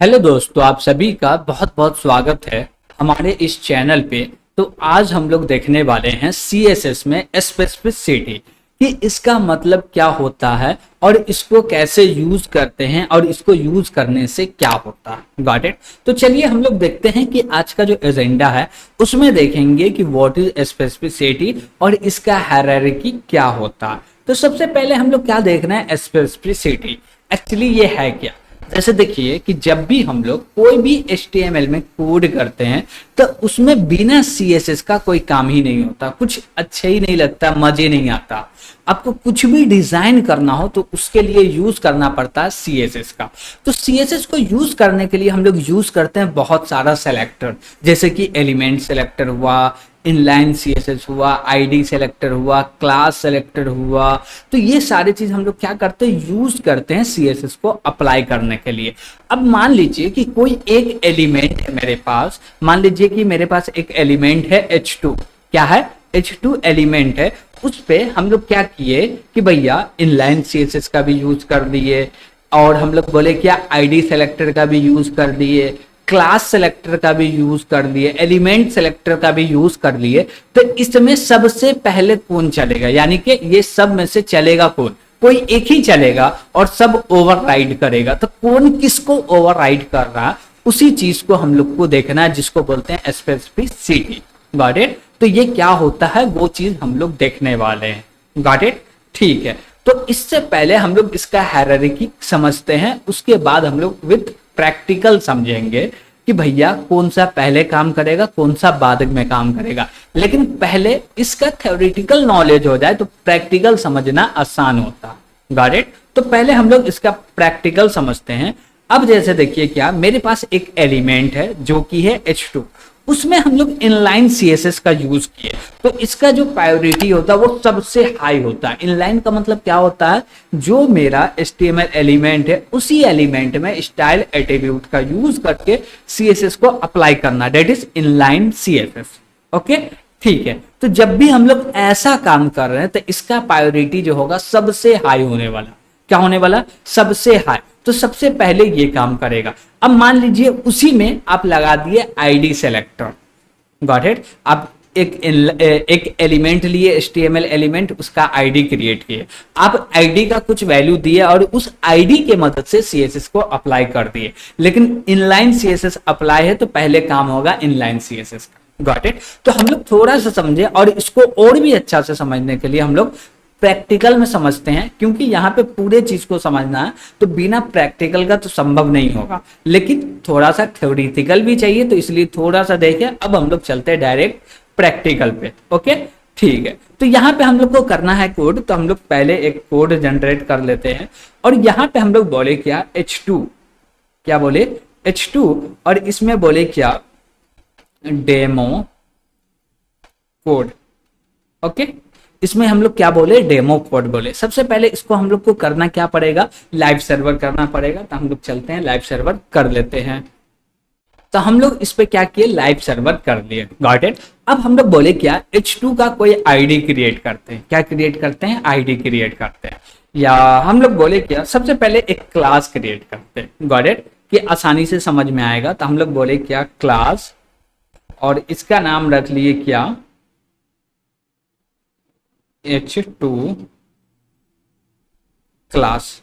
Hello दोस्तों, आप सभी का बहुत बहुत स्वागत है हमारे इस चैनल पे। तो आज हम लोग देखने वाले हैं सीएसएस में स्पेसिफिसिटी कि इसका मतलब क्या होता है और इसको कैसे यूज करते हैं और इसको यूज करने से क्या होता है। Got it. तो चलिए हम लोग देखते हैं कि आज का जो एजेंडा है उसमें देखेंगे कि व्हाट इज स्पेसिफिसिटी और इसका हायरार्की क्या होता है। तो सबसे पहले हम लोग क्या देखना है, स्पेसिफिसिटी एक्चुअली ये है क्या। जैसे देखिए कि जब भी हम लोग कोई भी HTML में कोड करते हैं तो उसमें बिना CSS का कोई काम ही नहीं होता, कुछ अच्छा ही नहीं लगता, मजे नहीं आता। आपको कुछ भी डिजाइन करना हो तो उसके लिए यूज करना पड़ता है CSS का। तो CSS को यूज करने के लिए हम लोग यूज करते हैं बहुत सारा सेलेक्टर, जैसे कि एलिमेंट सेलेक्टर हुआ, इनलाइन CSS हुआ, आईडी सेलेक्टर हुआ, क्लास सेलेक्टर हुआ। तो ये सारी चीज हम लोग क्या करते हैं, यूज करते हैं CSS को अप्लाई करने के लिए। अब मान लीजिए कि कोई एक एलिमेंट है मेरे पास, मान लीजिए कि मेरे पास एक एलिमेंट है H2। क्या है? H2 एलिमेंट है। उस पे हम लोग क्या किए कि भैया इनलाइन CSS का भी यूज कर दिए, और हम लोग बोले क्या आईडी सेलेक्टर का भी यूज कर दिए, क्लास सेलेक्टर का भी यूज कर दिए, एलिमेंट सेलेक्टर का भी यूज कर लिए। तो इसमें सबसे पहले कौन चलेगा, यानी कि ये सब में से चलेगा कौन? कोई एक ही चलेगा और सब ओवरराइड करेगा। तो कौन किसको ओवरराइड कर रहा, उसी चीज को हम लोग को देखना है, जिसको बोलते हैं स्पेसिफिसिटी। Got it. तो ये क्या होता है वो चीज हम लोग देखने वाले हैं। Got it. ठीक है। तो इससे पहले हम लोग इसका हायरार्की समझते हैं, उसके बाद हम लोग विद प्रैक्टिकल समझेंगे कि भैया कौन सा पहले काम करेगा, कौन सा बाद में काम करेगा। लेकिन पहले इसका थ्योरेटिकल नॉलेज हो जाए तो प्रैक्टिकल समझना आसान होता। Got it. तो पहले हम लोग इसका प्रैक्टिकल समझते हैं। अब जैसे देखिए, क्या मेरे पास एक एलिमेंट है जो कि है H2, उसमें हम लोग इनलाइन CSS का यूज किए। तो इसका जो प्रायोरिटी होता है वो सबसे हाई होता है। इनलाइन का मतलब क्या होता है, जो मेरा HTML एलिमेंट है उसी एलिमेंट में स्टाइल एट्रीब्यूट का यूज करके CSS को अप्लाई करना, that is inline CSS। Okay, ठीक है। तो जब भी हम लोग ऐसा काम कर रहे हैं तो इसका प्रायोरिटी जो होगा सबसे हाई होने वाला। क्या होने वाला? सबसे हाई। तो सबसे पहले ये काम करेगा। अब मान लीजिए उसी में आप लगा दिए आईडी सेलेक्टर। Got it. आप एक एलिमेंट लिए, HTML एलिमेंट, उसका आईडी क्रिएट किए। आप आईडी का कुछ वैल्यू दिए और उस आईडी के मदद से CSS को अप्लाई कर दिए। लेकिन इनलाइन CSS अप्लाई है तो पहले काम होगा इनलाइन CSS का। Got it. तो हम लोग थोड़ा सा समझे, और इसको और भी अच्छा से समझने के लिए हम लोग प्रैक्टिकल में समझते हैं, क्योंकि यहाँ पे पूरे चीज को समझना है तो बिना प्रैक्टिकल का तो संभव नहीं होगा। लेकिन थोड़ा सा थ्योरेटिकल भी चाहिए, तो इसलिए थोड़ा सा देखिए। अब हम लोग चलते हैं डायरेक्ट प्रैक्टिकल पे। ओके, ठीक है। तो यहाँ पे हम लोग को करना है कोड, तो हम लोग पहले एक कोड जनरेट कर लेते हैं। और यहाँ पे हम लोग बोले क्या, H2, क्या बोले H2, और इसमें बोले क्या, डेमो कोड। ओके, इसमें हम लोग क्या बोले, डेमो कोड बोले। सबसे पहले इसको हम लोग को करना क्या पड़ेगा, लाइव सर्वर करना पड़ेगा। तो हम लोग चलते हैं लाइव सर्वर कर लेते हैं। तो हम लोग इस पे क्या किए, लाइव सर्वर कर लिए। Got it. अब हम लोग बोले क्या, H2 का कोई आईडी क्रिएट करते हैं। क्या क्रिएट करते हैं? आईडी क्रिएट करते हैं। या हम लोग बोले क्या, सबसे पहले एक क्लास क्रिएट करते हैं। गॉट इट, कि आसानी से समझ में आएगा। तो हम लोग बोले क्या, क्लास, और इसका नाम रख लिए क्या, H2 क्लास।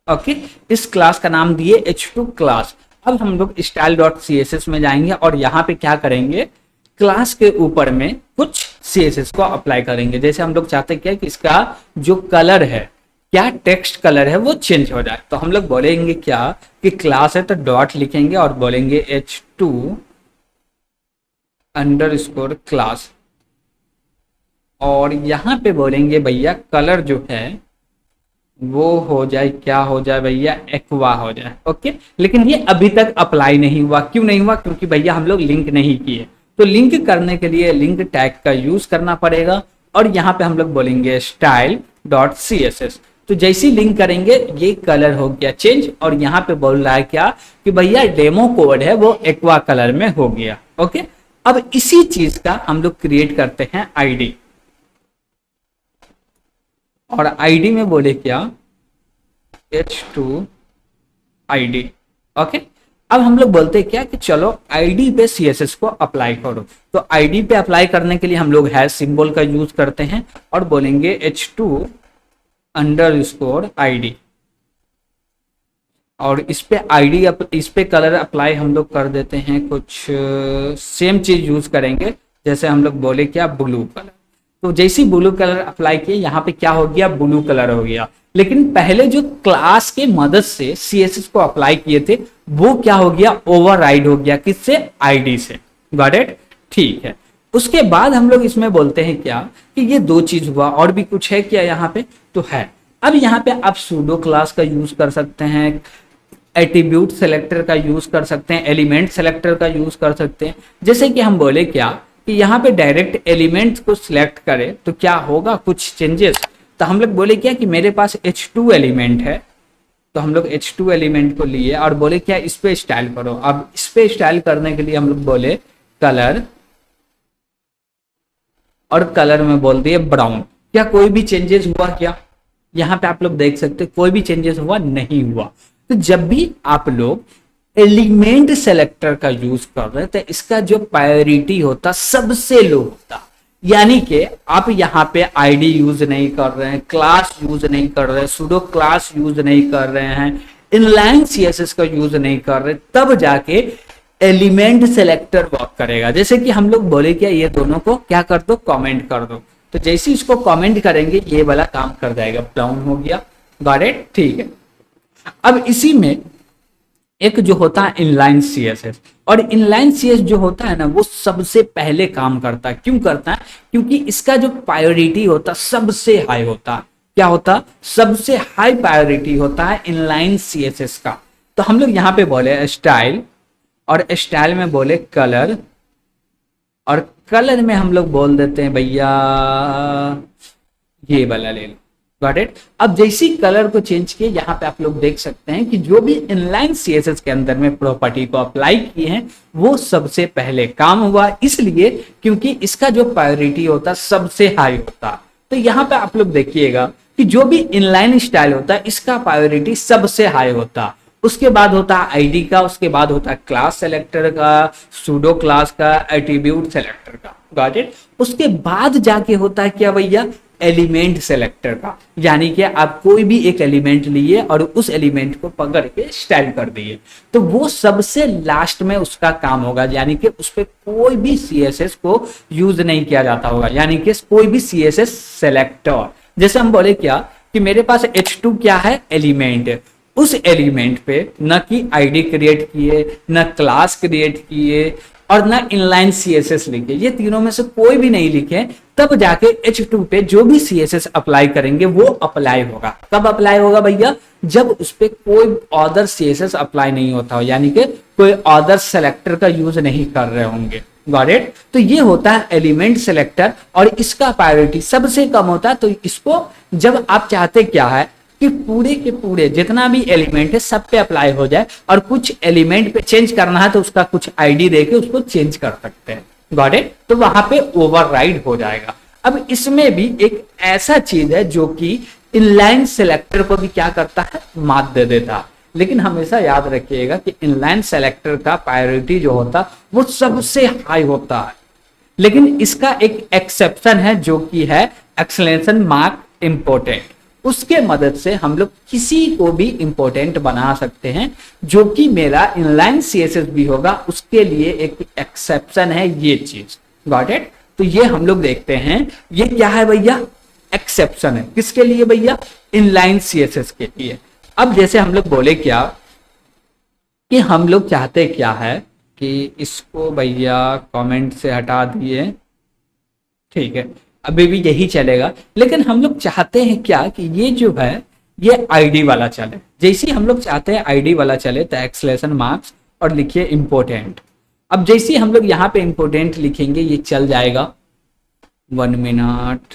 ओके, इस क्लास का नाम दिए H2 क्लास। अब हम लोग style.css में जाएंगे और यहाँ पे क्या करेंगे, क्लास के ऊपर में कुछ CSS को अप्लाई करेंगे। जैसे हम लोग चाहते हैं कि इसका जो कलर है, क्या टेक्स्ट कलर है, वो चेंज हो जाए। तो हम लोग बोलेंगे क्या कि क्लास है तो डॉट लिखेंगे और बोलेंगे H2 अंडरस्कोर क्लास, और यहाँ पे बोलेंगे भैया कलर जो है वो हो जाए, क्या हो जाए भैया, एक्वा हो जाए। ओके, लेकिन ये अभी तक अप्लाई नहीं हुआ। क्यों नहीं हुआ? क्योंकि भैया हम लोग लिंक नहीं किए। तो लिंक करने के लिए लिंक टैग का यूज करना पड़ेगा। और यहाँ पे हम लोग बोलेंगे style.css। तो जैसी लिंक करेंगे ये कलर हो गया चेंज, और यहाँ पे बोल रहा है क्या कि भैया डेमो कोड है वो एक्वा कलर में हो गया। ओके, अब इसी चीज का हम लोग क्रिएट करते हैं आईडी, और आईडी में बोले क्या, H2 ID। ओके, अब हम लोग बोलते हैं क्या कि चलो आईडी पे सीएसएस को अप्लाई करो। तो आईडी पे अप्लाई करने के लिए हम लोग हैश सिंबल का यूज करते हैं और बोलेंगे H2 _ID, और इस पे आईडी इस पे कलर अप्लाई हम लोग कर देते हैं, कुछ सेम चीज यूज करेंगे। जैसे हम लोग बोले क्या, ब्लू कलर। तो जैसे ही ब्लू कलर अप्लाई किए यहाँ पे क्या हो गया, ब्लू कलर हो गया। लेकिन पहले जो क्लास के मदद से सीएसएस को अप्लाई किए थे वो क्या हो गया, ओवरराइड हो गया, किससे, आईडी से। गॉट इट, ठीक है। उसके बाद हम लोग इसमें बोलते हैं क्या कि ये दो चीज हुआ, और भी कुछ है क्या यहाँ पे, तो है। अब यहाँ पे आप सूडो क्लास का यूज कर सकते हैं, एट्रीब्यूट सेलेक्टर का यूज कर सकते हैं, एलिमेंट सेलेक्टर का यूज कर सकते हैं। जैसे कि हम बोले क्या कि यहाँ पे डायरेक्ट एलिमेंट को सिलेक्ट करें तो क्या होगा, कुछ चेंजेस। तो हम लोग बोले क्या कि मेरे पास H2 एलिमेंट है, तो हम लोग H2 एलिमेंट को लिए और बोले क्या इस पे स्टाइल करो। अब इस पे स्टाइल करने के लिए हम लोग बोले कलर, और कलर में बोल दिए ब्राउन। क्या कोई भी चेंजेस हुआ क्या, यहाँ पे आप लोग देख सकते हैं कोई भी चेंजेस हुआ नहीं हुआ। तो जब भी आप लोग एलिमेंट सेलेक्टर का यूज कर रहे हैं तो इसका जो प्रायोरिटी होता सबसे लो होता, यानी कि आप यहाँ पे आईडी यूज नहीं कर रहे हैं, क्लास यूज नहीं कर रहे हैं, सूडो क्लास यूज नहीं कर रहे हैं, इनलाइन सीएसएस का यूज नहीं कर रहे, तब जाके एलिमेंट सेलेक्टर वर्क करेगा। जैसे कि हम लोग बोले क्या, ये दोनों को क्या कर दो, कमेंट कर दो। तो जैसे इसको कमेंट करेंगे ये वाला काम कर जाएगा, ब्राउन हो गया। गॉट इट, ठीक है। अब इसी में एक जो होता है इनलाइन सीएसएस, और इनलाइन सीएस जो होता है ना वो सबसे पहले काम करता है। क्यों करता है, क्योंकि इसका जो प्रायोरिटी होता सबसे हाई होता है। क्या होता, सबसे हाई प्रायोरिटी होता है इनलाइन सीएसएस का। तो हम लोग यहाँ पे बोले स्टाइल, और स्टाइल में बोले कलर, और कलर में हम लोग बोल देते हैं भैया ये वाला ले लो। Got it. अब जैसी कलर को चेंज किए यहाँ पे आप लोग देख सकते हैं कि जो भी इनलाइन सीएसएस के अंदर में प्रॉपर्टी को अप्लाई किए हैं वो सबसे पहले काम हुआ, इसलिए क्योंकि इसका जो प्रायोरिटी होता सबसे हाई होता। तो यहाँ पे आप लोग देखिएगा कि जो भी इनलाइन स्टाइल होता है इसका प्रायोरिटी सबसे हाई होता, उसके बाद होता है आईडी का, उसके बाद होता है क्लास सेलेक्टर का, सूडो क्लास का, एट्रीब्यूट सेलेक्टर का। Got it. उसके बाद जाके होता है क्या भैया, एलिमेंट सेलेक्टर का, यानी कि आप कोई भी एक एलिमेंट लिए और उस एलिमेंट को पकड़ के स्टाइल कर दिए, तो वो सबसे लास्ट में उसका काम होगा, यानी कि उस पर कोई भी सीएसएस को यूज नहीं किया जाता होगा, यानी कि कोई भी सीएसएस सेलेक्टर। जैसे हम बोले क्या कि मेरे पास H2 क्या है, एलिमेंट, उस एलिमेंट पे न कि आईडी क्रिएट किए, न क्लास क्रिएट किए, और ना इनलाइन सीएसएस लिखे, ये तीनों में से कोई भी नहीं लिखे, तब जाके H2 पे जो भी सीएसएस अप्लाई करेंगे वो अप्लाई होगा। कब अप्लाई होगा भैया, जब उस पे कोई अदर सीएसएस अप्लाई नहीं होता हो, यानी कि कोई अदर सेलेक्टर का यूज नहीं कर रहे होंगे। Got it. तो ये होता है एलिमेंट सेलेक्टर, और इसका प्रायोरिटी सबसे कम होता है। तो इसको जब आप चाहते क्या है कि पूरे के पूरे जितना भी एलिमेंट है सब पे अप्लाई हो जाए, और कुछ एलिमेंट पे चेंज करना है तो उसका कुछ आईडी देके उसको चेंज कर सकते हैं। Got it. तो वहां पे ओवरराइड हो जाएगा। अब इसमें भी एक ऐसा चीज है जो कि इनलाइन सेलेक्टर को भी क्या करता है, मात दे देता। लेकिन हमेशा याद रखिएगा कि इनलाइन सेलेक्टर का प्रायोरिटी जो होता वो सबसे हाई होता है, लेकिन इसका एक एक्सेप्शन है जो कि है एक्सक्लेमेशन मार्क इंपोर्टेंट। उसके मदद से हम लोग किसी को भी इंपॉर्टेंट बना सकते हैं, जो कि मेरा इनलाइन सीएसएस भी होगा, उसके लिए एक एक्सेप्शन है ये चीज। Got it. तो ये हम लोग देखते हैं, ये क्या है भैया, एक्सेप्शन है। किसके लिए भैया, इनलाइन सीएसएस के लिए। अब जैसे हम लोग बोले क्या कि हम लोग चाहते क्या है कि इसको भैया कमेंट से हटा दिए, ठीक है, अभी भी यही चलेगा, लेकिन हम लोग चाहते हैं क्या कि ये जो है ये आईडी वाला चले। जैसे हम लोग चाहते हैं आईडी वाला चले तो एक्सक्लेमेशन मार्क्स और लिखिए इंपोर्टेंट। अब जैसे हम लोग यहाँ पे इंपोर्टेंट लिखेंगे ये चल जाएगा, 1 मिनट,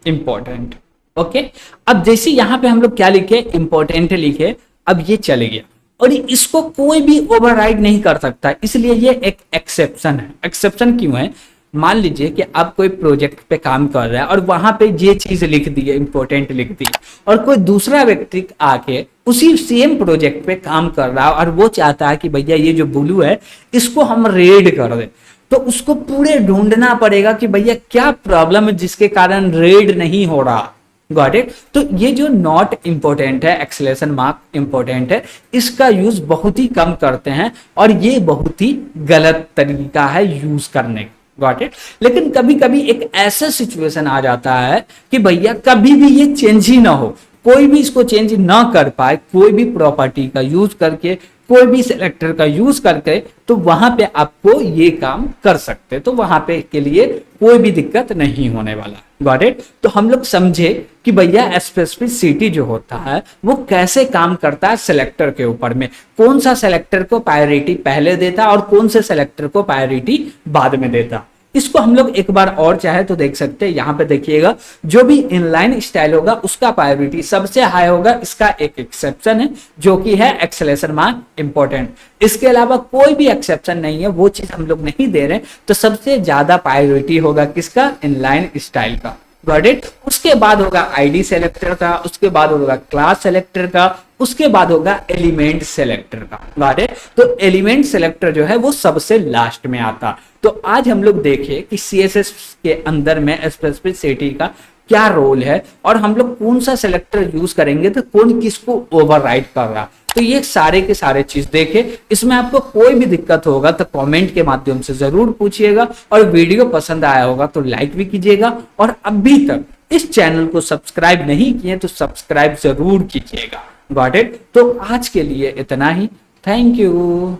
इंपोर्टेंट। ओके। अब जैसे यहाँ पे हम लोग क्या लिखे, इंपोर्टेंट लिखे, अब ये चले गया, और इसको कोई भी ओवरराइड नहीं कर सकता, इसलिए ये एक एक्सेप्शन है। एक्सेप्शन क्यों है, मान लीजिए कि आप कोई प्रोजेक्ट पे काम कर रहे हैं और वहां पे ये चीज लिख दी है, इंपॉर्टेंट लिख दी है, और कोई दूसरा व्यक्ति आके उसी सेम प्रोजेक्ट पे काम कर रहा है और वो चाहता है कि भैया ये जो ब्लू है इसको हम रेड कर दें, तो उसको पूरे ढूंढना पड़ेगा कि भैया क्या प्रॉब्लम है जिसके कारण रेड नहीं हो रहा। Got it. तो ये जो नॉट इंपॉर्टेंट है, एक्सलेशन मार्क इंपॉर्टेंट है, इसका यूज बहुत ही कम करते हैं और ये बहुत ही गलत तरीका है यूज करने का। Got it. लेकिन कभी कभी एक ऐसा सिचुएशन आ जाता है कि भैया कभी भी ये चेंज ही ना हो, कोई भी इसको चेंज ना कर पाए, कोई भी प्रॉपर्टी का यूज करके, कोई भी सिलेक्टर का यूज करके, तो वहां पे आपको ये काम कर सकते, तो वहां पे के लिए कोई भी दिक्कत नहीं होने वाला। Got it. तो हम लोग समझे कि भैया स्पेसिफिसिटी जो होता है वो कैसे काम करता है सिलेक्टर के ऊपर में, कौन सा सिलेक्टर को प्रायोरिटी पहले देता और कौन से सिलेक्टर को प्रायोरिटी बाद में देता। इसको हम लोग एक बार और चाहे तो देख सकते हैं। यहां पे देखिएगा, जो भी इनलाइन स्टाइल होगा उसका प्रायोरिटी सबसे हाई होगा। इसका एक एक्सेप्शन है जो कि है एक्सेलेरेशन मार्क इंपॉर्टेंट। इसके अलावा कोई भी एक्सेप्शन नहीं है, वो चीज हम लोग नहीं दे रहे, तो सबसे ज्यादा प्रायोरिटी होगा किसका, इनलाइन स्टाइल का। Got it. उसके बाद होगा आईडी सेलेक्टर का, उसके बाद होगा क्लास सेलेक्टर का, उसके बाद होगा एलिमेंट सेलेक्टर का। Got it. तो एलिमेंट सेलेक्टर जो है वो सबसे लास्ट में आता। तो आज हम लोग देखें कि सीएसएस के अंदर में स्पेसिफिसिटी का क्या रोल है और हम लोग कौन सा सेलेक्टर यूज करेंगे तो कौन किसको ओवरराइड कर रहा। तो ये सारे के सारे चीज देखे। इसमें आपको कोई भी दिक्कत होगा तो कमेंट के माध्यम से जरूर पूछिएगा, और वीडियो पसंद आया होगा तो लाइक भी कीजिएगा, और अभी तक इस चैनल को सब्सक्राइब नहीं किए तो सब्सक्राइब जरूर कीजिएगा। Got it. तो आज के लिए इतना ही। Thank you.